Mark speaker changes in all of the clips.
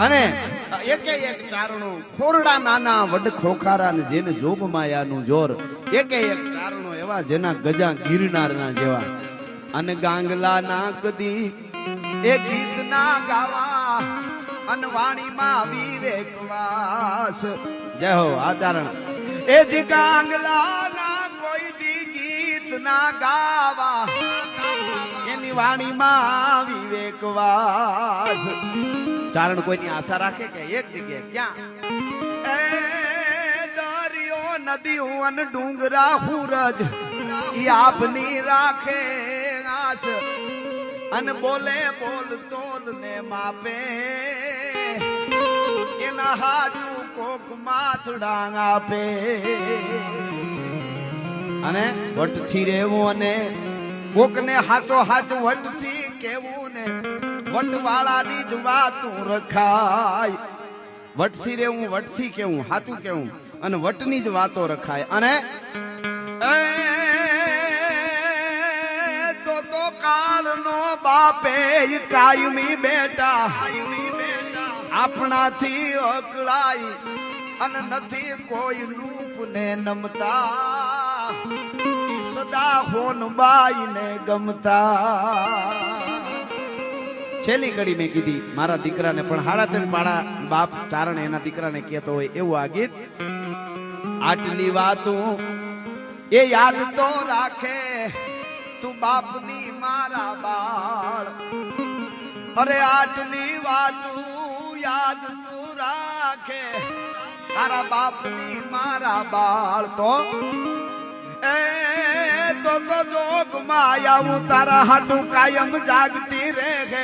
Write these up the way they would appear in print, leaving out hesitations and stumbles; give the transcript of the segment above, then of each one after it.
Speaker 1: અને એકે એક ચારણો ખોરડા નાના વડ ખોખારા ને જેને જોગ માયાનું જોર એકે એક ચારણો એવા જેના ગજા ગિરનારના જેવા અને ગાંગલા ના કદી એ ગીત ના ગાવા અને વાણીમાં વિવેક વાસ જય હો આચરણ એ જી ગાંગલા ના કોઈ દી ગીત ના ગાવા એની વાણીમાં વિવેક વાસ ચારણ કોઈની આશા રાખે કે એક જગ્યાએ ક્યાં એ દરિયો નદીઓ અને ડુંગરા હુરજ ઈ આપની રાખે આસ અને બોલે બોલતો ને માપે એના હાથું કોક માથડાંગ આપે અને વટથી રહેવું અને કોક ને હાચો હાચ વટથી કેવું ને વટવાળાની જ વાતું રખાય વટથી રહેવું વટથી કેવું હાચું કેવું અને વટની જ વાતો રખાય અને તો કાળનો બાપે કાયમી બેટા આપણાથી અકળાય અને નથી કોઈ રૂપ ને નમતા સદા હોનબાઈ ને ગમતા છેલ્લી કડી મેં કીધી મારા દીકરાને પણ હાડા ત્રણ પાડા બાપ ચારણ એના દીકરાને કહેતો હોય એવું આ ગીત આટલી વાતું એ યાદ તો રાખે તું બાપની મારા બાળ અરે આટલી વાતું યાદ તું રાખે તારા બાપની મારા બાળ તો જોગ માયા હું તારા હાટું કાયમ જાગતી રહે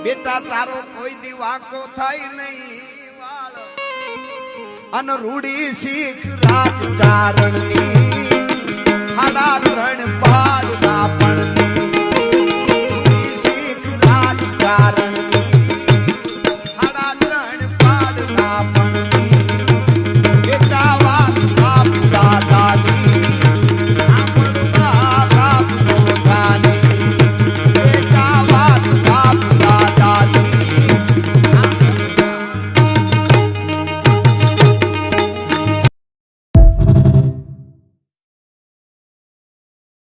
Speaker 1: બેટા તારો કોઈ દી વાંકો થાય નહીં વાળ અન રૂડી શીખ રાજ ચારણની